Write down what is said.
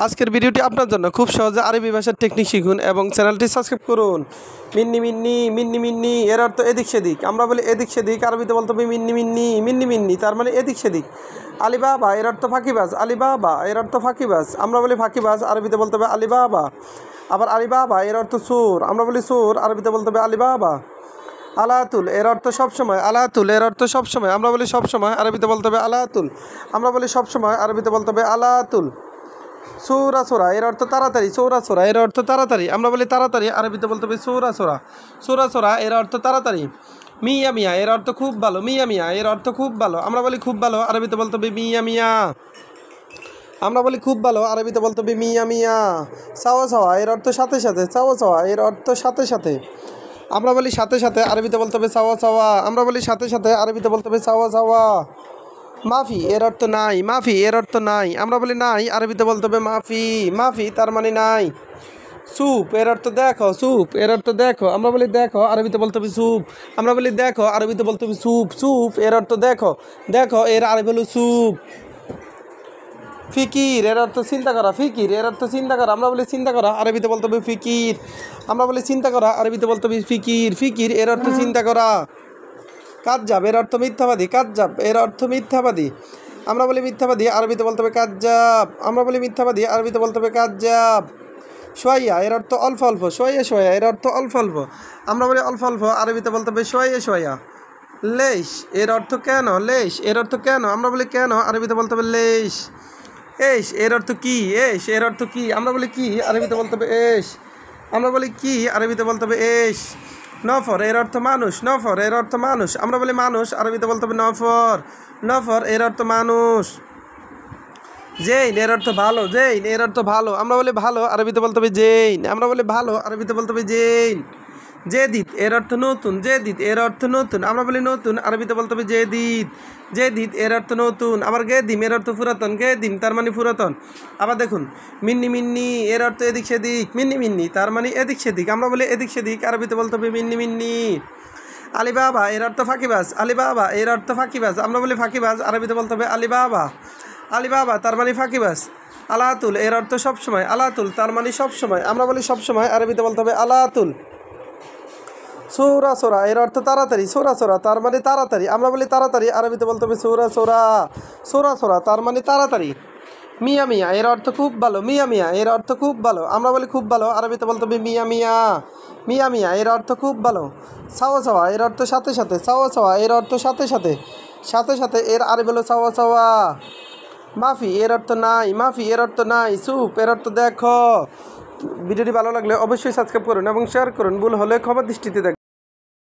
আজকের ভিডিওটি আপনার জন্য খুব সহজে আরবি ভাষার টেকনিক শিখুন এবং চ্যানেলটি সাবস্ক্রাইব করুন। মিন্নি মিন্নি মিন্নি মিন্নি এর অর্থ এদিক সেদিক। আমরা বলি এদিক সেদিক, আরবিতে বলতে হবে মিন্নি মিন্নি মিন্নি মিন্নি, তার মানে এদিক সেদিক। আলিবাবা এর অর্থ ফাঁকিবাজ, আলিবাবা এর অর্থ ফাঁকিবাজ। আমরা বলি ফাঁকিবাজ, আরবিতে বলতে হবে আলিবাবা। আবার আলিবাবা এর অর্থ চোর, আমরা বলি চোর, আরবিতে বলতে হবে আলিবাবা। আলাতুল এর অর্থ সবসময়, আলাতুল এর অর্থ সবসময়, আমরা বলি সবসময়, আরবিতে বলতে হবে আলাতুল। আমরা বলি সবসময়, আরবিতে বলতে হবে আলাতুল। সৌরা সোরা এর অর্থ তাড়াতাড়ি, সৌরা সোরা এর অর্থ তাড়াতাড়ি, আমরা বলি তাড়াতাড়ি, আরবিতে বলতে হবে সৌরা সোরা। সৌরা সোরা এর অর্থ তাড়াতাড়ি। মিয়া মিয়া এর অর্থ খুব ভালো, মিয়া মিয়া এর অর্থ খুব ভালো, আমরা বলি খুব ভালো, আরবিতে বলতে হবে মিয়া মিয়া। আমরা বলি খুব ভালো, আরবিতে বলতে হবে মিয়া মিয়া। সাওয়া সাওয়া এর অর্থ সাথে সাথে, সাওয়া সাওয়া এর অর্থ সাথে সাথে, আমরা বলি সাথে সাথে, আরবিতে বলতে হবে সাওয়া সাওয়া। আমরা বলি সাথে সাথে, আরবিতে বলতে হবে সাওয়া সাওয়া। মাফি এর অর্থ নাই, মাফি এর অর্থ নাই, আমরা বলি নাই, আরবিতে বলতে হবে মাফি, মাফি তার মানে নাই। স্যুপ এর অর্থ দেখো, স্যুপ এর অর্থ দেখো, আমরা বলি দেখো, আরবিতে বলতে হবে স্যুপ। আমরা বলি দেখো, আরবিতে বলতে হবে স্যুপ, স্যুপ এর অর্থ দেখো, দেখো এর আরবি হলো স্যুপ। ফিকির এর অর্থ চিন্তা করা, ফিকির এর অর্থ চিন্তা করা, আমরা বলি চিন্তা করা, আরবিতে বলতে হবে ফিকির। আমরা বলি চিন্তা করা, আরবিতে বলতে হবে ফিকির, ফিকির এর অর্থ চিন্তা করা। কাজ্জাব এর অর্থ মিথ্যাবাদী, কাজ্জাব এর অর্থ মিথ্যাবাদী, আমরা বলি মিথ্যাবাদী, আরবিতে বলতে হবে কাজ্জাব। আমরা বলি মিথ্যাবাদী, আরবিতে বলতে হবে কাজ্জাব। সোয়াইয়া এর অর্থ অল্প অল্প, সোয়াইয়া সোয়া এর অর্থ অল্প অল্প, আমরা বলি অল্প অল্প, আরবিতে বলতে হবে সোয়াইয়া সোয়া। লেশ এর অর্থ কেন, লেশ এর অর্থ কেন, আমরা বলি কেন, আরবিতে বলতে হবে লেশ। এস এর অর্থ কি, এস এর অর্থ কি, আমরা বলি কি, আরবিতে বলতে হবে এস। আমরা বলি কি, আরবিতে বলতে হবে এস। নফর এর অর্থ মানুষ, নফর এর অর্থ মানুষ, আমরা বলি মানুষ, আরবিতে বলতে হবে নফর, নফর এর অর্থ মানুষ। জৈন এর অর্থ ভালো, জৈন এর অর্থ ভালো, আমরা বলি ভালো, আরবিতে বলতে হবে জৈন। আমরা বলি ভালো, আরবিতে বলতে হবে জৈন। জেদিদ এর অর্থ নতুন, জেদিদ এর অর্থ নতুন, আমরা বলি নতুন, আরবিতে বলতে হবে জেদিদ। জেদিদ এর অর্থ নতুন। আবার গেদিম এর অর্থ পুরাতন, গেদিম তার মানে পুরাতন। আবার দেখুন মিন্নি মিন্নি এর অর্থ এদিক সেদিক, মিন্নি মিন্নি তার মানে এদিক সেদিক, আমরা বলি এদিক সেদিক, আরবিতে বলতে হবে মিন্নি মিন্নি। আলিবাবা এর অর্থ ফাঁকিবাজ, আলিবাবা এর অর্থ ফাঁকিবাজ, আমরা বলি ফাঁকিবাজ, আরবিতে বলতে হবে আলিবাবা। আলিবাবা তার মানে ফাঁকিবাজ। আলাতুল এর অর্থ সবসময়, আলাতুল তার মানে সবসময়, আমরা বলি সবসময়, আরবিতে বলতে হবে আলাতুল। সৌরা সোরা এর অর্থ তাড়াতাড়ি, সোরা সোরা তার মানে তাড়াতাড়ি, আমরা বলি তাড়াতাড়ি, আরবিতে বলতে হবে সৌরা সোরা। সোরা সোরা তার মানে তাড়াতাড়ি। মিয়া মিয়া এর অর্থ খুব ভালো, মিয়া মিয়া এর অর্থ খুব ভালো, আমরা বলি খুব ভালো, আরবিতে বলতে হবে মিয়া মিয়া। মিয়া মিয়া এর অর্থ খুব ভালো। সাওয়া সাওয়া এর অর্থ সাথে সাথে, সাওয়া সাওয়া এর অর্থ সাথে সাথে, সাথে সাথে এর আরবি হলো সাওয়া সাওয়া। মাফি এর অর্থ নাই, মাফি এর অর্থ নাই। স্যুপ এর অর্থ দেখো। ভিডিওটি ভালো লাগলে অবশ্যই সাবস্ক্রাইব করুন এবং শেয়ার করুন, ভুল হলে ক্ষমা দৃষ্টিতে দেখুন।